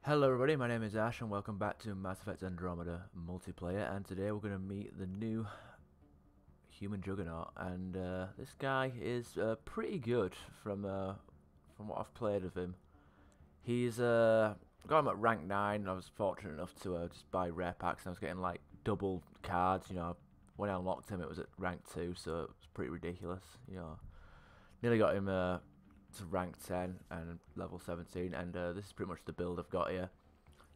Hello everybody, my name is Ash and welcome back to Mass Effect Andromeda multiplayer, and today we're going to meet the new human Juggernaut, and this guy is pretty good from what I've played of him. He's got him at rank 9. I was fortunate enough to just buy rare packs, and I was getting like double cards, when I unlocked him it was at rank 2, so it was pretty ridiculous. Nearly got him to rank 10 and level 17, and this is pretty much the build I've got here.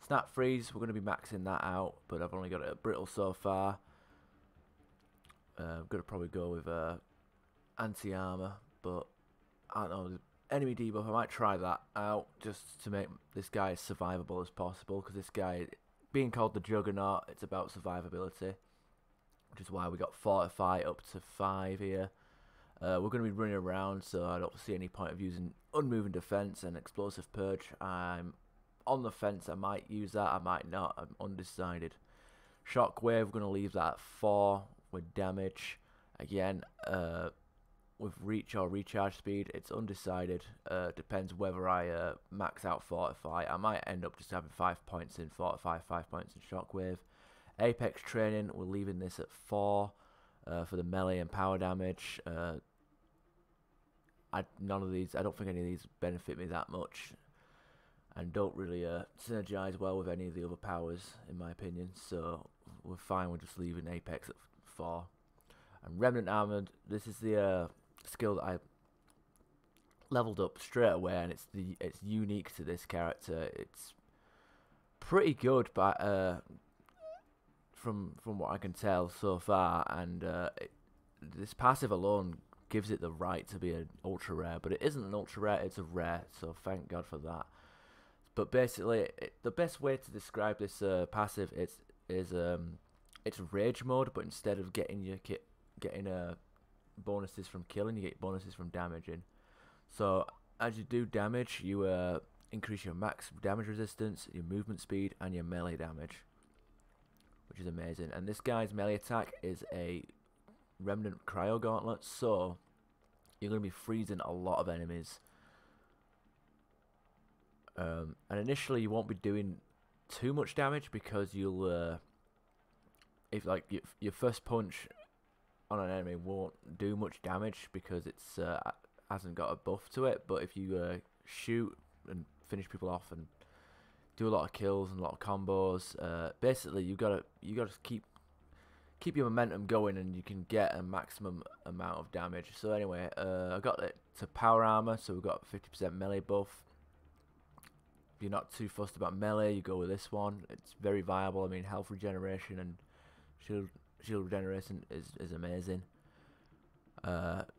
Snap freeze, we're going to be maxing that out, but I've only got it at brittle so far. I'm going to probably go with anti-armor, but I don't know, the enemy debuff, I might try that out just to make this guy as survivable as possible, because this guy, being called the Juggernaut, it's about survivability, which is why we got Fortify up to 5 here. We're going to be running around, so I don't see any point of using Unmoving Defense and Explosive Purge. I'm on the fence. I might use that, I might not. I'm undecided. Shockwave, we're going to leave that at 4 with damage. Again, with reach or recharge speed, it's undecided. Depends whether I max out Fortify. I might end up just having 5 points in Fortify, 5 points in Shockwave. Apex Training, we're leaving this at 4 for the melee and power damage. I don't think any of these benefit me that much, and don't really synergize well with any of the other powers, in my opinion. So we're fine with just leaving Apex at 4. And Remnant Armored, this is the skill that I leveled up straight away, and it's unique to this character. It's pretty good, but from what I can tell so far, and this passive alone gives it the right to be an ultra rare, but it isn't an ultra rare, it's a rare, so thank God for that. But basically, the best way to describe this passive is it's rage mode, but instead of getting bonuses from killing, you get bonuses from damaging. So as you do damage, you increase your max damage resistance, your movement speed, and your melee damage, which is amazing. And this guy's melee attack is a Remnant Cryo Gauntlet, so you're going to be freezing a lot of enemies. And initially you won't be doing too much damage, because you'll if like your first punch on an enemy won't do much damage because it's hasn't got a buff to it. But if you shoot and finish people off and do a lot of kills and a lot of combos, basically you gotta keep your momentum going, and you can get a maximum amount of damage. So anyway, I got it to power armor, so we've got 50% melee buff. If you're not too fussed about melee, you go with this one. It's very viable. I mean, health regeneration and shield regeneration is amazing.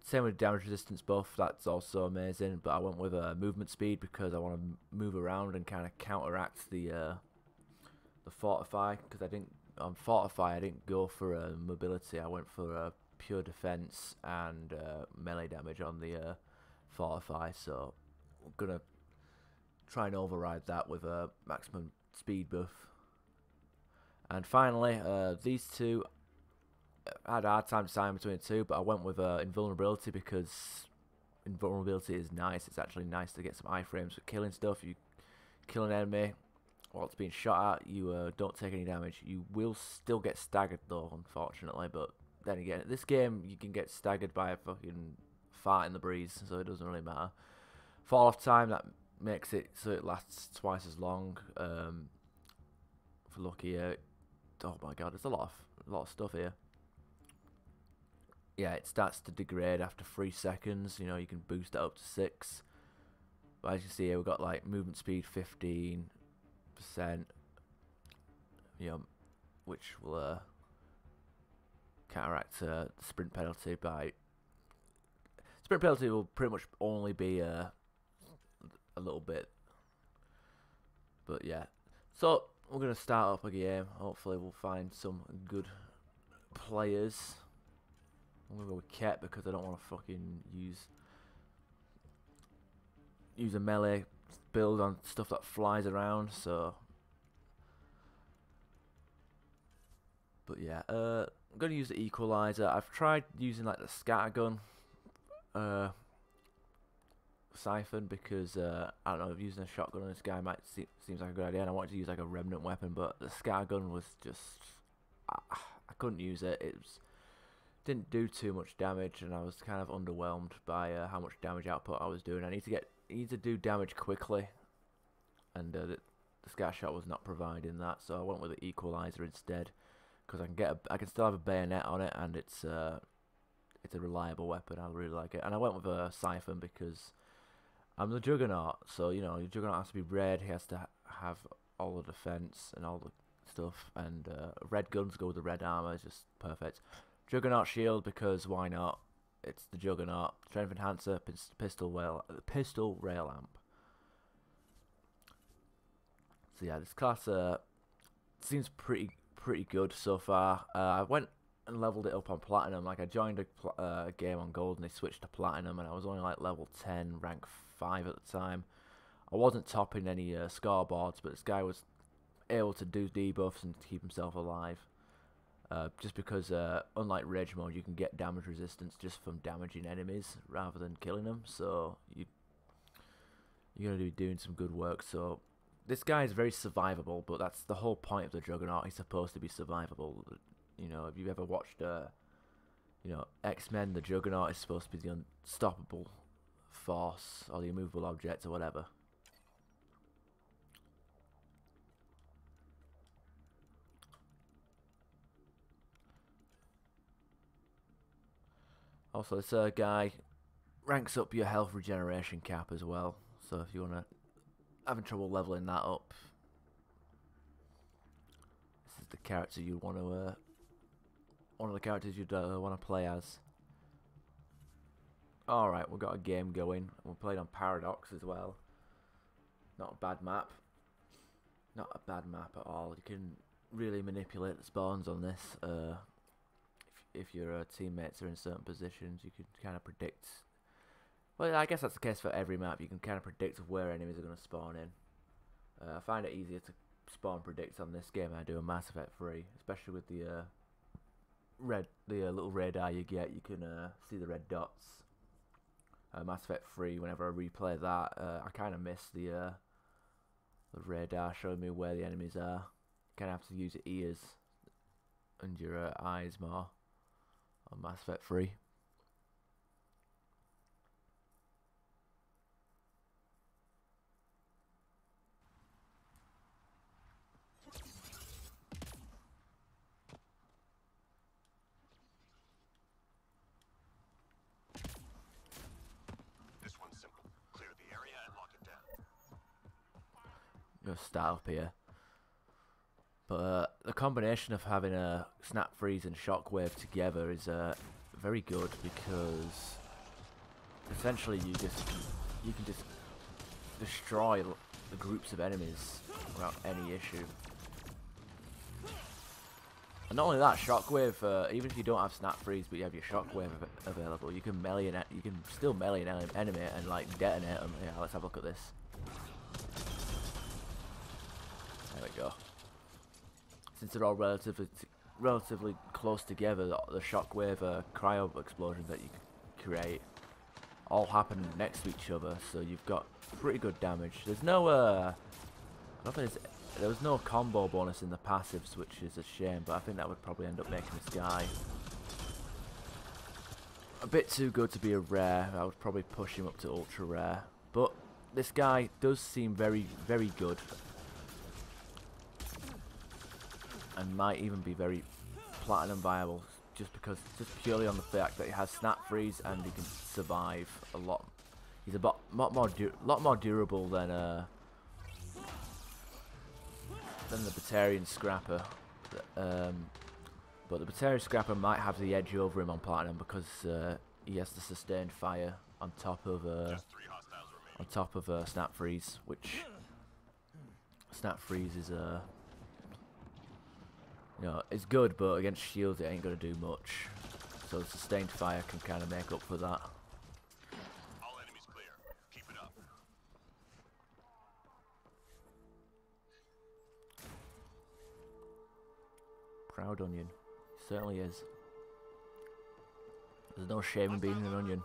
Same with damage resistance buff, that's also amazing. But I went with movement speed because I want to move around and kind of counteract the fortify, because on Fortify I didn't go for mobility, I went for pure defense and melee damage on the Fortify, so I'm gonna try and override that with a maximum speed buff. And finally, these two, I had a hard time deciding between the two, but I went with invulnerability, because invulnerability is nice. It's actually nice to get some iframes for killing stuff. You kill an enemy while it's being shot at, you don't take any damage. You will still get staggered though, unfortunately, but then again, this game you can get staggered by a fucking fart in the breeze, so it doesn't really matter. Fall off time, that makes it so it lasts twice as long. For lucky, oh my god, there's a lot of stuff here. Yeah, it starts to degrade after 3 seconds. You can boost it up to 6. But as you see here, we've got like movement speed 15%, which will counteract sprint penalty. Sprint penalty will pretty much only be a little bit, but yeah. So we're gonna start up a game. Hopefully we'll find some good players. I'm gonna go with Ket because I don't want to fucking use a melee build on stuff that flies around. So, but yeah, I'm gonna use the equalizer. I've tried using like the scattergun siphon because I don't know, using a shotgun on this guy seems like a good idea, and I wanted to use like a remnant weapon, but the scar gun was just I couldn't use it. It didn't do too much damage, and I was kind of underwhelmed by how much damage output I was doing. I need to do damage quickly, and the scar shot was not providing that, so I went with the equalizer instead because I can still have a bayonet on it, and it's a reliable weapon. I really like it, and I went with a siphon because I'm the Juggernaut, so you know, your Juggernaut has to be red. He has to have all the defense and all the stuff, and red guns go with the red armor. It's just perfect. Juggernaut shield because why not? It's the Juggernaut. Strength enhancer, pistol rail amp. So yeah, this class seems pretty good so far. I went and leveled it up on platinum. Like I joined a game on gold and they switched to platinum, and I was only like level 10, rank 5 at the time. I wasn't topping any scoreboards, but this guy was able to do debuffs and keep himself alive. Just because, unlike Rage Mode, you can get damage resistance just from damaging enemies rather than killing them. So you're going to be doing some good work. So this guy is very survivable, but that's the whole point of the Juggernaut. He's supposed to be survivable. You know, if you've ever watched, you know, X-Men, the Juggernaut is supposed to be the unstoppable force or the immovable object or whatever. Also, this guy ranks up your health regeneration cap as well. So if you want to having trouble leveling that up, this is the character you want to one of the characters you'd want to play as. Alright, we've got a game going. We're playing on Paradox as well. Not a bad map. Not a bad map at all. You can really manipulate the spawns on this. If your teammates are in certain positions, you can kind of predict. Well, I guess that's the case for every map. You can kind of predict where enemies are going to spawn in. I find it easier to spawn predict on this game than I do in Mass Effect 3, especially with the little radar you get. You can see the red dots. Mass Effect 3, whenever I replay that, I kind of miss the radar showing me where the enemies are. You kind of have to use your ears and your eyes more on Mass Effect 3. This one's simple. Clear the area and lock it down. I'm gonna start up here. But the combination of having a snap freeze and shockwave together is very good because essentially you can just destroy the groups of enemies without any issue. And not only that, shockwave. Even if you don't have snap freeze, but you have your shockwave available, you can still melee an enemy and like detonate them. Yeah, let's have a look at this. There we go. Since they're all relatively close together, the shockwave cryo explosions that you create all happen next to each other, so you've got pretty good damage. There's no I don't think there was no combo bonus in the passives, which is a shame, but I think that would probably end up making this guy a bit too good to be a rare. I would probably push him up to ultra rare, but this guy does seem very, very good. And might even be very platinum viable, just purely on the fact that he has snap freeze and he can survive a lot. He's a lot more durable than the Batarian Scrapper. But the Batarian Scrapper might have the edge over him on platinum because he has the sustained fire on top of snap freeze, which snap freeze is you know, it's good, but against shields it ain't gonna do much. So the sustained fire can kind of make up for that. All enemies clear. Keep it up. Proud onion, certainly is. There's no shame in being an onion.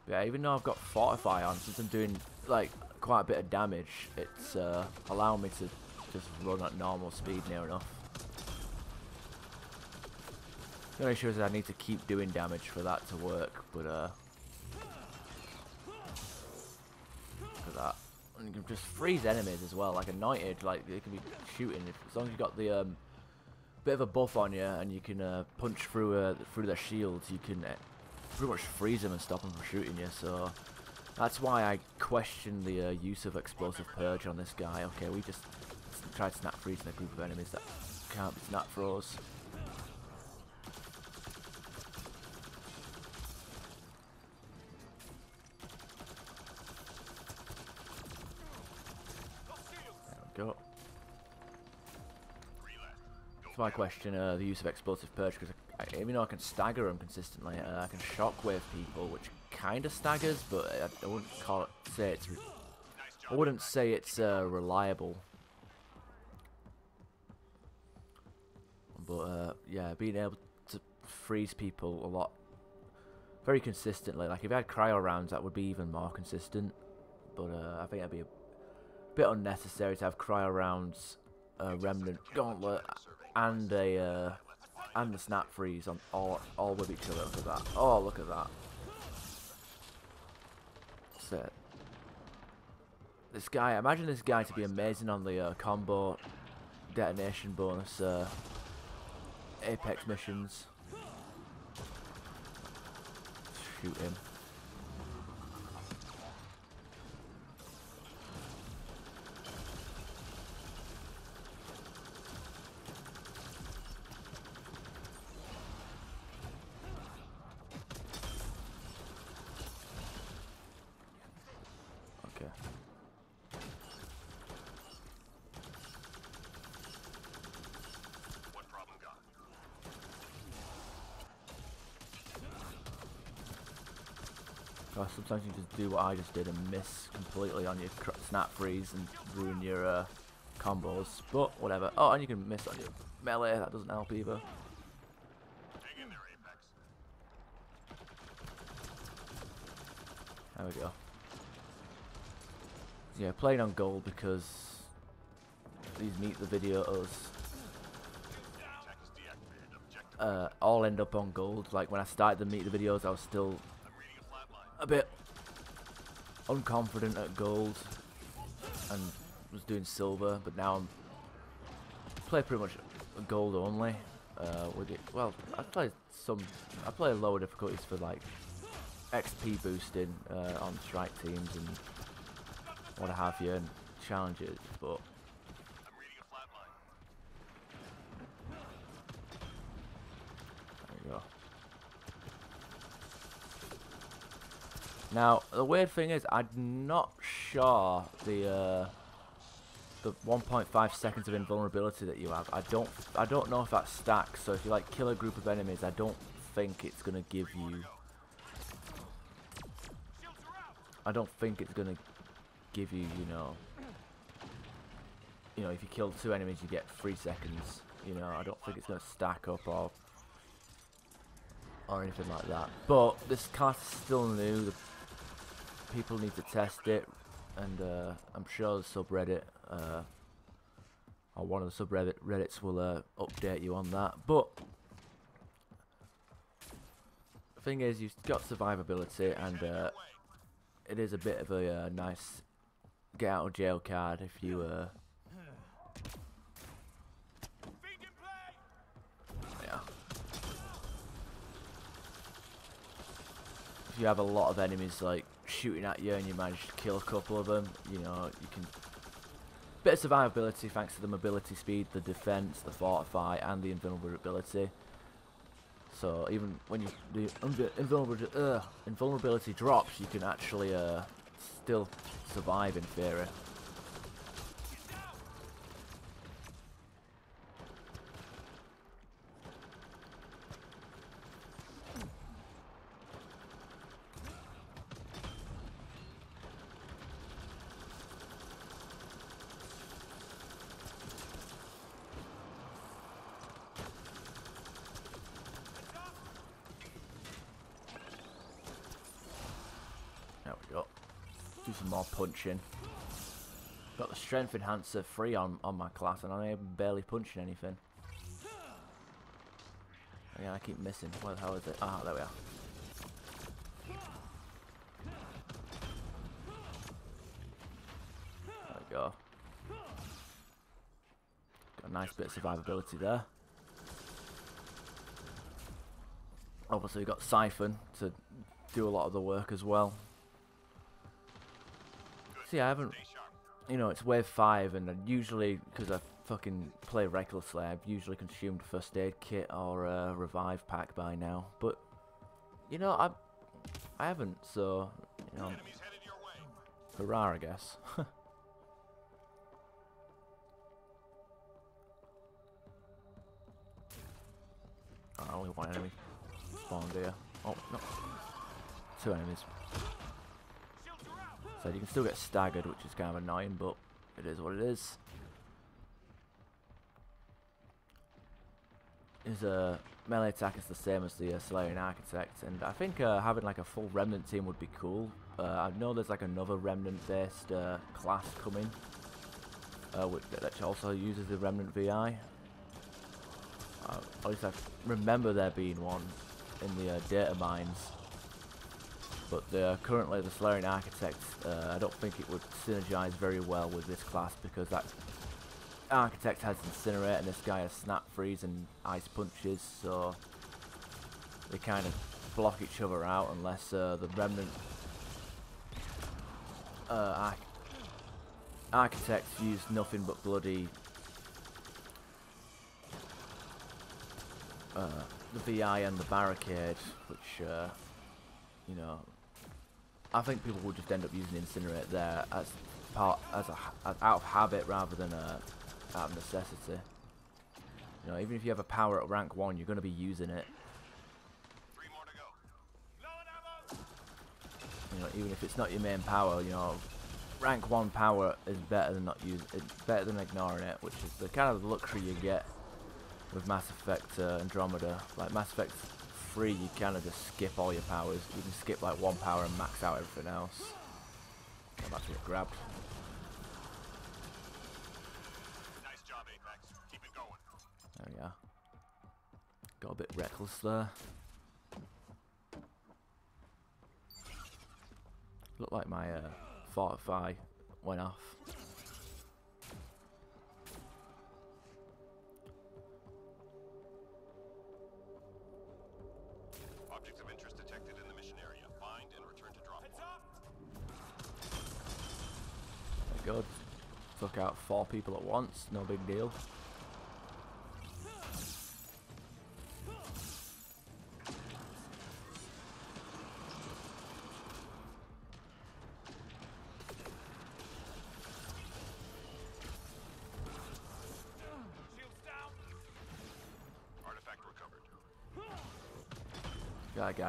Yeah, even though I've got Fortify on, since I'm doing like quite a bit of damage, it's allowing me to just run at normal speed near enough. The only issue is that I need to keep doing damage for that to work, but look at that. And you can just freeze enemies as well, like Anointed, like they can be shooting as long as you've got the bit of a buff on you and you can punch through their shields, you can pretty much freeze them and stop them from shooting you. So that's why I question the use of Explosive Purge on this guy. Okay, we just tried snap freezing a group of enemies that can't be snap froze. There we go. That's why I question the use of Explosive Purge, because even though I can stagger them consistently, I can shockwave people, which kind of staggers, but I wouldn't say it's reliable. But yeah, being able to freeze people a lot, very consistently. Like if I had cryo rounds, that would be even more consistent. But I think it'd be a bit unnecessary to have cryo rounds, remnant gauntlet, and the snap freeze on all with each other. Look at that! Oh, look at that! Set. This guy, imagine this guy to be amazing on the combo detonation bonus Apex missions. Shoot him. Okay. One problem gone. Gosh, sometimes you just do what I just did and miss completely on your snap freeze and ruin your combos, but whatever. Oh, and you can miss on your melee, that doesn't help either. Hang in there, Apex. There we go. Yeah, playing on gold because these meet the videos all end up on gold. Like when I started the meet the videos, I was still a bit unconfident at gold and was doing silver, but now I'm play pretty much gold only. With it, well, I play lower difficulties for like XP boosting on strike teams and what have you, and challenges, but I'm reading a flat line. there you go. Now the weird thing is, I'm not sure the 1.5 seconds of invulnerability that you have. I don't know if that stacks. So if you like kill a group of enemies, I don't think it's gonna give you. I don't think it's gonna give you, you know, if you kill 2 enemies, you get 3 seconds. You know, I don't think it's gonna stack up or anything like that. But this class is still new. The people need to test it, and I'm sure the subreddit or one of the subreddits will update you on that. But the thing is, you've got survivability, and it is a bit of a nice get out of jail card if you yeah, if you have a lot of enemies like shooting at you and you manage to kill a couple of them, you know, you can bit of survivability thanks to the mobility speed, the defense, the fortify, and the invulnerability. So even when you do invulnerability drops, you can actually still survive in theory. some more punching. Got the strength enhancer free on my class, and I'm barely punching anything. Again, I keep missing. Where the hell is it? Ah, there we are. There we go. Got a nice bit of survivability there. Obviously, we've got Siphon to do a lot of the work as well. See, I haven't, you know, it's wave 5, and usually, because I fucking play recklessly, I've usually consumed a first aid kit or a revive pack by now. But, you know, I haven't, so, you know, hurrah, I guess. Oh, only one enemy spawned here. Oh, no. 2 enemies. So you can still get staggered, which is kind of annoying, but it is what it is. His melee attack is the same as the Slaying Architect, and I think having like a full Remnant team would be cool. I know there's like another Remnant-based class coming, which also uses the Remnant VI. At least I remember there being one in the data mines. But currently the Slaying Architect, I don't think it would synergize very well with this class, because that Architect has Incinerate and this guy has Snap Freeze and Ice Punches, so they kind of block each other out unless the Remnant Architects use nothing but bloody the VI and the Barricade, which you know, I think people will just end up using Incinerate there as out of habit rather than out of necessity. You know, even if you have a power at rank 1, you're going to be using it. 3 more to go. You know, even if it's not your main power, you know, rank 1 power is better than not using it, better than ignoring it, which is the kind of luxury you get with Mass Effect Andromeda. Like Mass Effect 3, you kind of just skip all your powers. You can skip like 1 power and max out everything else. I'm about to get grabbed. Nice job, Apex. Keep it going. There we are. Got a bit reckless there. Looked like my Fortify went off. Objects of interest detected in the mission area. Find and return to drop. Heads up! There we go. Took out 4 people at once. No big deal. Artifact recovered.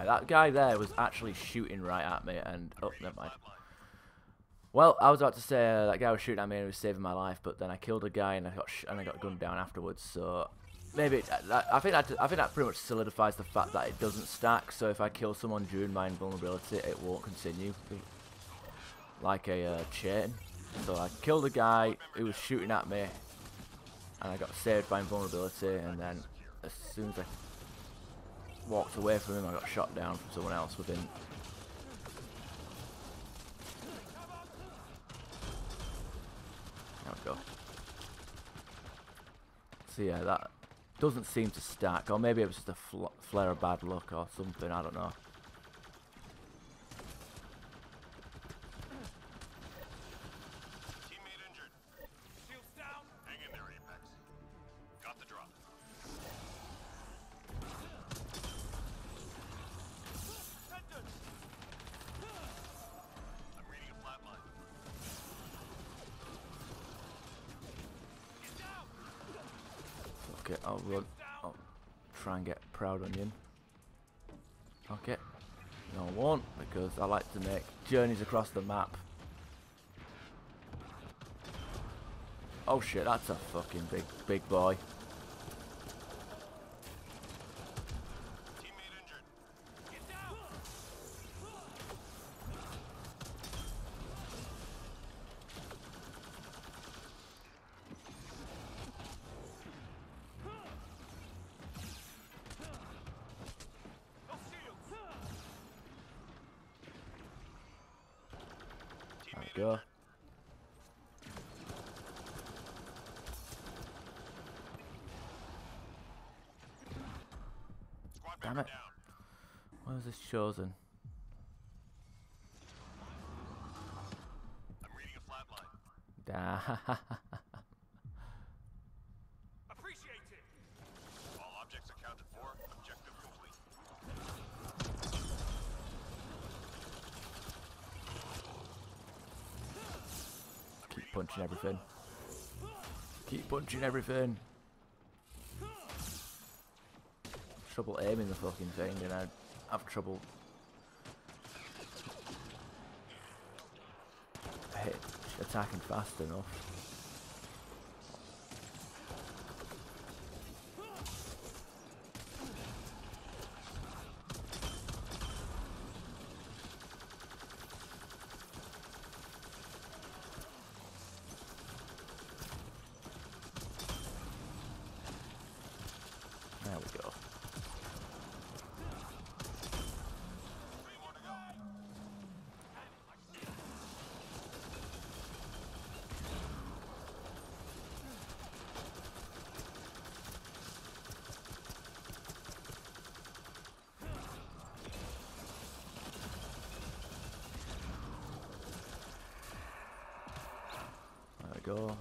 That guy there was actually shooting right at me, and oh, never mind. Well, I was about to say that guy was shooting at me and he was saving my life, but then I killed a guy and I got gunned down afterwards. So maybe I think that pretty much solidifies the fact that it doesn't stack. So if I kill someone during my invulnerability, it won't continue like a chain. So I killed a guy who was shooting at me, and I got saved by invulnerability, and then as soon as I walked away from him, I got shot down from someone else within. There we go. So yeah, that doesn't seem to stack, or maybe it was just a flare of bad luck or something, I don't know. Teammate injured. Shields down. Hang in there, Apex. Got the drop. I'm reading a flat line. Okay, I'll run. I'll try and get Proud Onion. Okay. No, I won't, because I like to make journeys across the map. Oh shit, that's a fucking big boy. Teammate injured. Get down. go. Squad Damn member it. down. Where's this chosen? I'm reading a flat line. Appreciate it. All objects accounted for. Objective complete. Keep punching everything. Keep punching everything. Trouble aiming the fucking thing, and I have trouble attacking fast enough. There we go. There we go.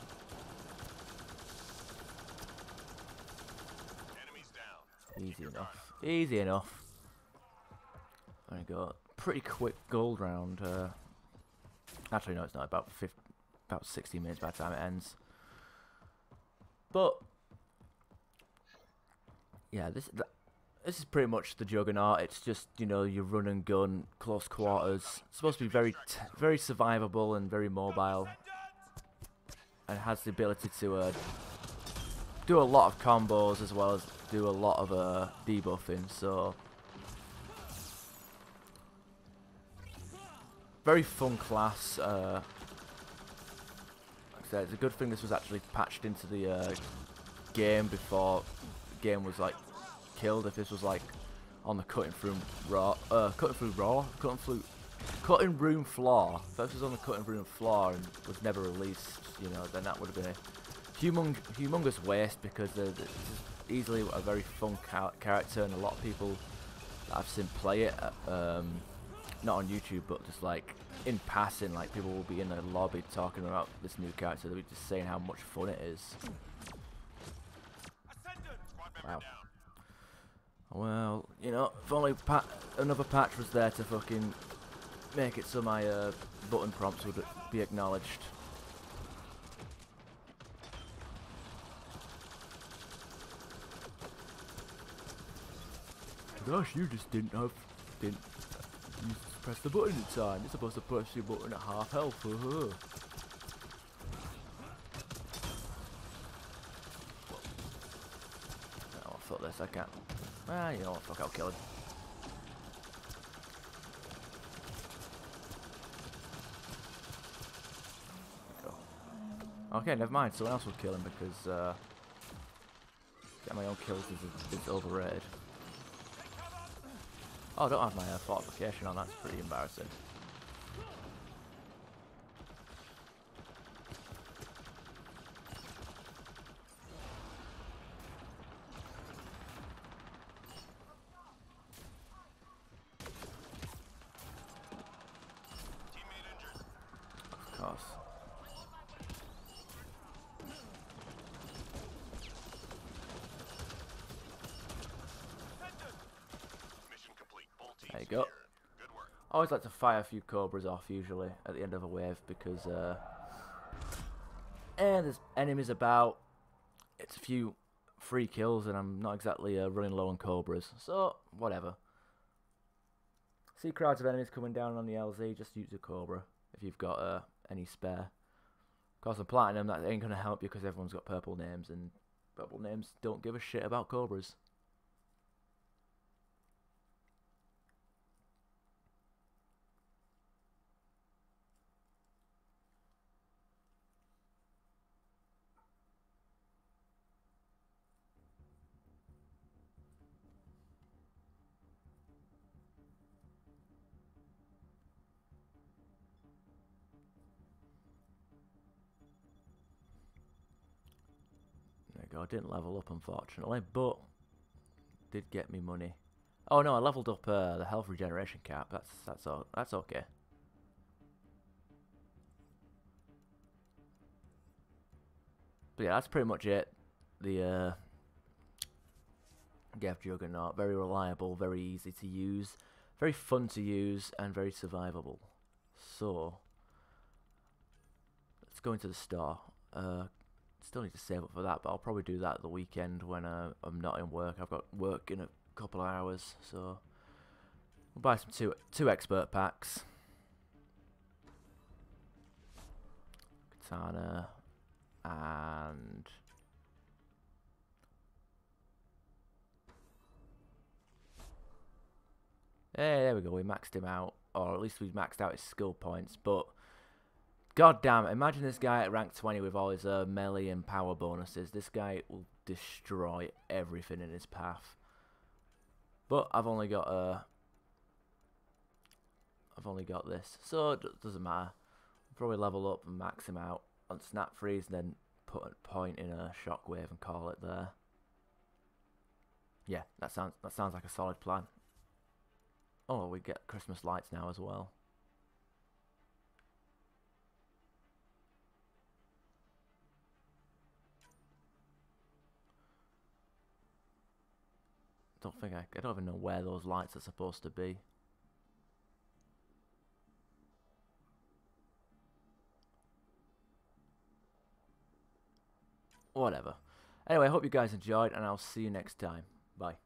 Enemies down. Easy enough. Easy enough. There we go. Pretty quick gold round. Actually, no, it's not. About 60 minutes by the time it ends. But yeah, this is pretty much the Juggernaut. It's just, you know, you run and gun, close quarters. It's supposed to be very survivable and very mobile, and has the ability to do a lot of combos as well as do a lot of debuffing. So very fun class. Like I said, it's a good thing this was actually patched into the game before the game was like killed. If this was like on the cutting room floor, if this was on the cutting room floor and was never released, you know, then that would have been a humongous waste, because it's easily a very fun character, and a lot of people that I've seen play it, not on YouTube, but just like in passing, like people will be in the lobby talking about this new character, they'll be just saying how much fun it is. Wow. Well, you know, if only another patch was there to fucking make it so my button prompts would be acknowledged. Gosh, you just didn't you press the button in time. You're supposed to press your button at half health for her. Oh, fuck this, I can't. Ah, you know what, fuck, I'll kill him. Go. Okay, never mind, someone else will kill him, because getting my own kills is overrated. Oh, I don't have my fortification on, that's pretty embarrassing. Teammate injured. Of course. Mission complete. Full team. There you go. Good work. I always like to fire a few cobras off usually at the end of a wave, because and there's enemies about. It's a few free kills, and I'm not exactly running low on cobras, so whatever. See crowds of enemies coming down on the LZ, just use a cobra if you've got any spare. Of course, on platinum that ain't gonna help you because everyone's got purple names, and purple names don't give a shit about cobras. go. I didn't level up, unfortunately, but did get me money. Oh no, I leveled up the health regeneration cap. That's okay. But yeah, that's pretty much it. The Juggernaut, very reliable, very easy to use, very fun to use, and very survivable. So let's go into the store. Still need to save up for that, but I'll probably do that the weekend when I'm not in work. I've got work in a couple of hours, so we'll buy some two expert packs. Katana and hey, there we go. We maxed him out, or at least we maxed out his skill points. But god damn it, imagine this guy at rank 20 with all his melee and power bonuses. This guy will destroy everything in his path. But I've only got this, so it doesn't matter. I'll probably level up and max him out on snap freeze, and then put a point in a shockwave and call it there. Yeah, that sounds like a solid plan. Oh, we get Christmas lights now as well. I don't even know where those lights are supposed to be. Whatever. Anyway, I hope you guys enjoyed, and I'll see you next time. Bye.